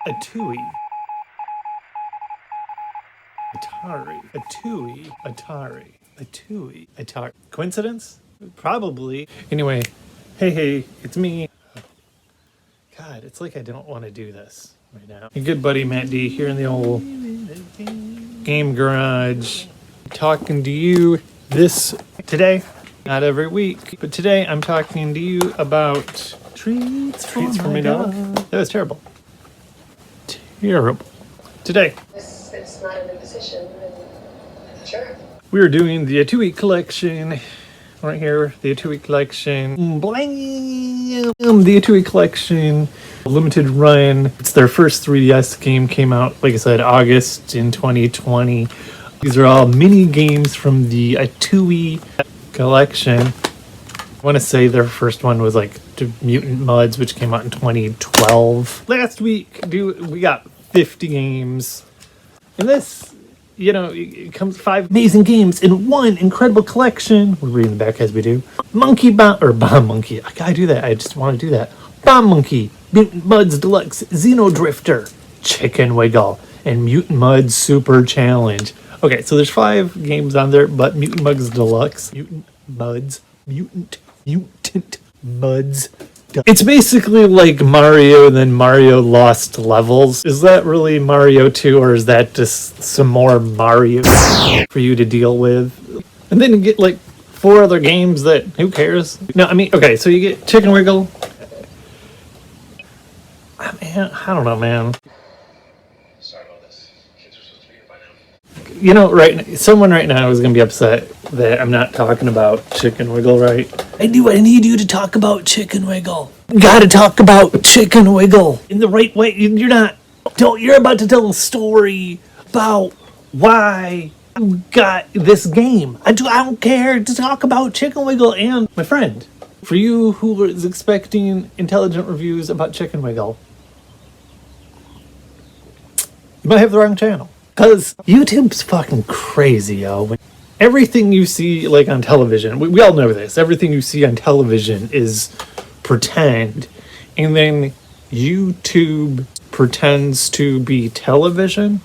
Atooi. Atari. Coincidence? Probably. Anyway, hey, it's me. God, it's like I don't want to do this right now. Your good buddy Matt D here in the old game garage, talking to you today, not every week, but today I'm talking to you about treats for my dog. That was terrible. Today. It's not an imposition, sure. We are doing the Atooi Collection. Right here, the Atooi Collection. Blam! The Atooi Collection. Limited run. It's their first 3DS game. Came out, like I said, August in 2020. These are all mini games from the Atooi Collection. I want to say their first one was like Mutant Mudds, which came out in 2012. Last week, we got 50 games. And this, it comes 5 amazing games in one incredible collection. We're reading the back as we do. Bomb Monkey. I gotta do that. I just want to do that. Bomb Monkey, Mutant Mudds Deluxe, Xeno Drifter, Chicken Wiggle, and Mutant Mudds Super Challenge. Okay, so there's 5 games on there, but Mutant Mudds Deluxe, Mutant Mudds. It's basically like Mario, then Mario Lost Levels. Is that really Mario 2, or is that just some more Mario for you to deal with? And then you get like 4 other games that, who cares? No, I mean, okay, so you get Chicken Wiggle. I don't know, man. Sorry about this. Kids are supposed to be here by now. Someone right now is going to be upset that I'm not talking about Chicken Wiggle, right? I need you to talk about Chicken Wiggle. Gotta talk about Chicken Wiggle in the right way. You're about to tell a story about why you got this game. I don't care to talk about Chicken Wiggle. And my friend, for you who is expecting intelligent reviews about Chicken Wiggle, you might have the wrong channel. Because YouTube's fucking crazy, yo. Everything you see, like, on television, we all know this. Everything you see on television is pretend. And then YouTube pretends to be television,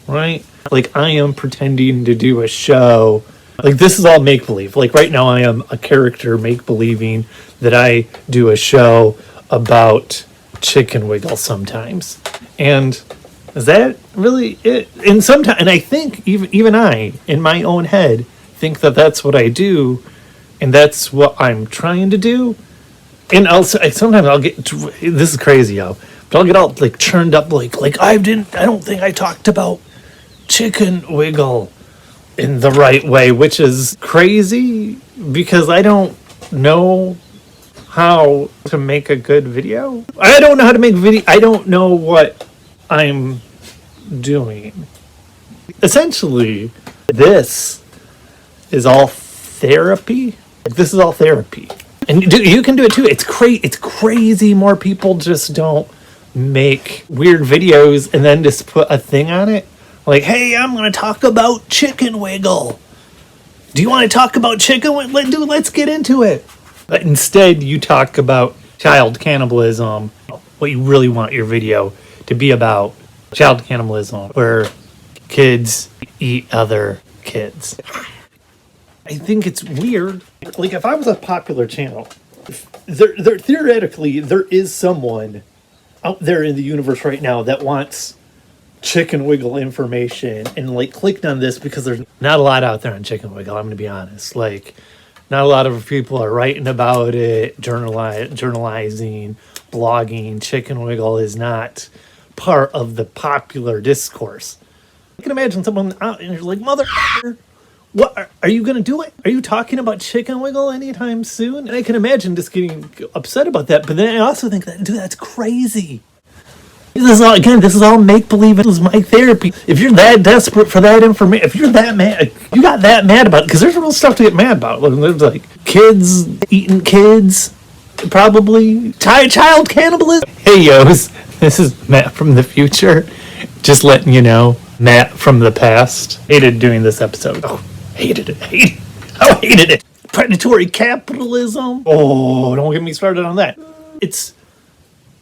right? Like, I am pretending to do a show. Like, this is all make-believe. Like, right now I am a character make-believing that I do a show about Chicken Wiggle sometimes. And is that really it? And I think even I, in my own head, think that that's what I do, and that's what I'm trying to do. And also, sometimes I'll get, this is crazy, yo, but I'll get all like churned up, like I don't think I talked about Chicken Wiggle in the right way, which is crazy because I don't know how to make a good video. I don't know how to make video. I don't know what I'm doing. Essentially, this is all therapy. This is all therapy. And you can do it too. It's crazy more people just don't make weird videos and then just put a thing on it. Like, hey, I'm going to talk about Chicken Wiggle. Do you want to talk about Chicken Wiggle? Dude, let's get into it. But instead, you talk about child cannibalism. What you really want your video to be about. Child cannibalism, where kids eat other kids. I think it's weird. Like, if I was a popular channel, theoretically, there is someone out there in the universe right now that wants Chicken Wiggle information and, like, clicked on this because there's not a lot out there on Chicken Wiggle, I'm going to be honest. Like, not a lot of people are writing about it, journalizing, blogging. Chicken Wiggle is not part of the popular discourse. I can imagine someone out and you're like, motherfucker, what are you gonna do it? Are you talking about Chicken Wiggle anytime soon? And I can imagine just getting upset about that, but then I also think that, dude, that's crazy. This is all make-believe. This is my therapy. If you're that desperate for that information, if you're that mad, you got that mad about it, because there's real stuff to get mad about. There's like kids eating kids, probably child cannibalism. Hey, yos. This is Matt from the future, just letting you know, Matt from the past. Hated doing this episode. Oh, hated it. Predatory capitalism. Oh, don't get me started on that. It's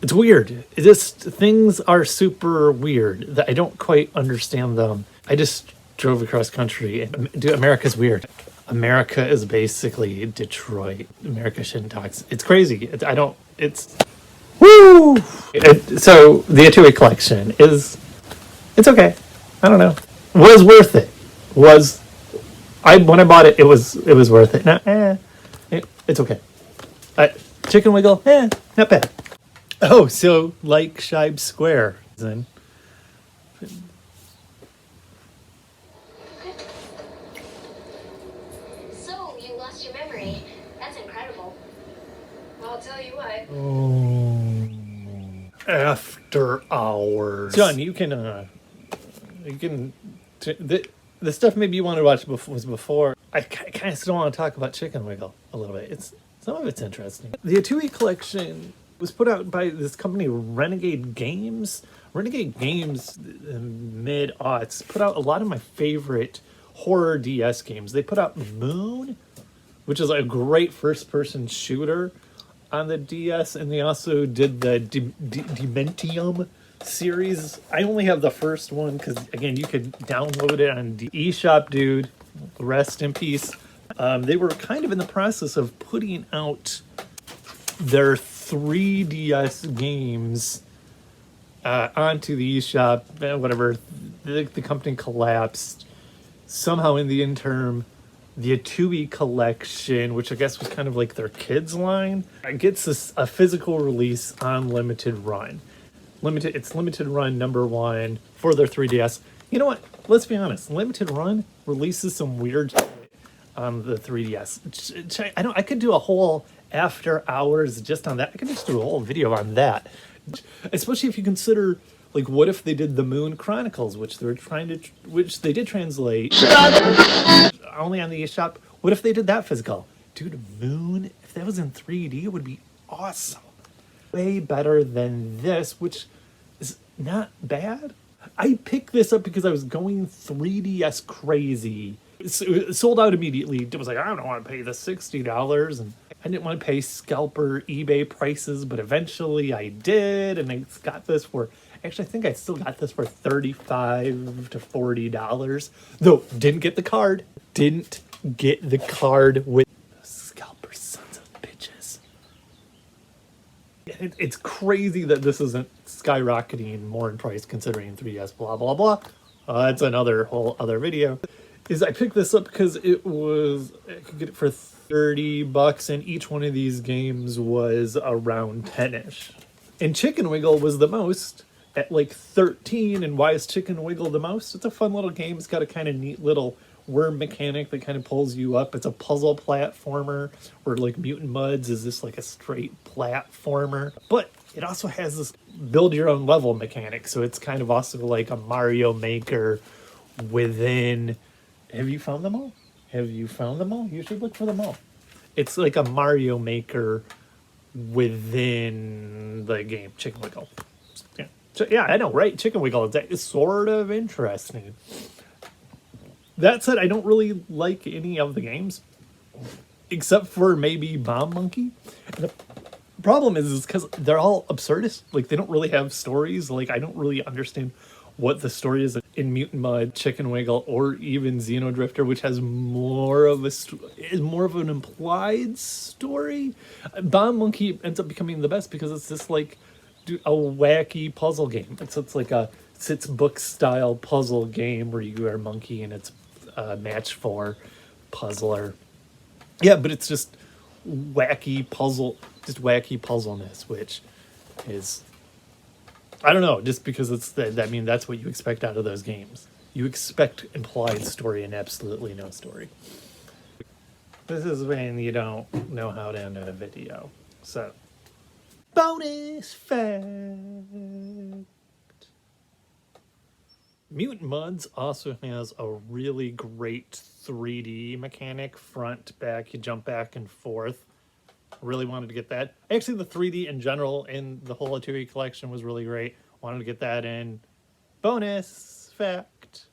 It's weird. It just, things are super weird that I don't quite understand them. I just drove across country and dude, America's weird. America is basically Detroit. America shouldn't talk. It's crazy. I don't, it's, woo! So the Atooi collection is, it's okay. I don't know. Was worth it. When I bought it, it was worth it. Now, it's okay. Chicken Wiggle, not bad. Oh, so like SHIBE Square. Then. So, you lost your memory. That's incredible. I'll tell you what. Oh, after hours. John, you can the stuff maybe you wanted to watch was before. I kind of still want to talk about Chicken Wiggle a little bit. Some of it's interesting. The Atooi collection was put out by this company, Renegade Games. Renegade Games, mid-aughts, put out a lot of my favorite horror DS games. They put out Moon, which is a great first-person shooter on the DS, and they also did the Dementium series. I only have the first one because, again, you could download it on the eShop, dude. Rest in peace. They were kind of in the process of putting out their 3DS games onto the eShop, whatever. The company collapsed. Somehow in the interim, the Atooi collection, which I guess was kind of like their kids line, gets a physical release on limited run. It's limited run #1 for their 3DS. You know what? Let's be honest. Limited run releases some weird shit on the 3DS. I could do a whole after hours just on that. I could just do a whole video on that. Especially if you consider, like, what if they did the Moon Chronicles, which they did translate only on the eShop. What if they did that physical? Dude, Moon, if that was in 3D, it would be awesome. Way better than this, which is not bad. I picked this up because I was going 3DS crazy. It sold out immediately. It was like, I don't want to pay the $60, and I didn't want to pay scalper eBay prices, but eventually I did, and I got this for, actually I think I still got this for $35 to $40, though didn't get the card. Didn't get the card with scalper sons of bitches. It's crazy that this isn't skyrocketing more in price considering 3DS, blah, blah, blah. That's another whole other video. I picked this up because I could get it for $30, and each one of these games was around 10-ish. And Chicken Wiggle was the most at like 13. And why is Chicken Wiggle the most? It's a fun little game. It's got a kind of neat little worm mechanic that kind of pulls you up. It's a puzzle platformer, where like Mutant Mudds is just like a straight platformer. But it also has this build your own level mechanic. So it's kind of also like a Mario Maker within. Have you found them all? You should look for them all. It's like a Mario Maker within the game Chicken Wiggle. Yeah, yeah, I know, right? Chicken Wiggle is sort of interesting. That said, I don't really like any of the games, except for maybe Bomb Monkey. And the problem is because they're all absurdist. Like, they don't really have stories. Like, I don't really understand what the story is in Mutant Mud, Chicken Wiggle, or even Xenodrifter, which has more of an implied story. Bomb Monkey ends up becoming the best because it's just like a wacky puzzle game. It's like a Sits book style puzzle game where you are a monkey and it's match 4 puzzler. Yeah, but it's just wacky puzzleness, which is, I don't know, just because that's what you expect out of those games. You expect implied story and absolutely no story. This is when you don't know how to end a video. So, bonus fact. Mutant Mudds also has a really great 3D mechanic, front, back, you jump back and forth. Really wanted to get that. Actually, the 3D in general in the whole Atooi collection was really great. Wanted to get that in. Bonus fact.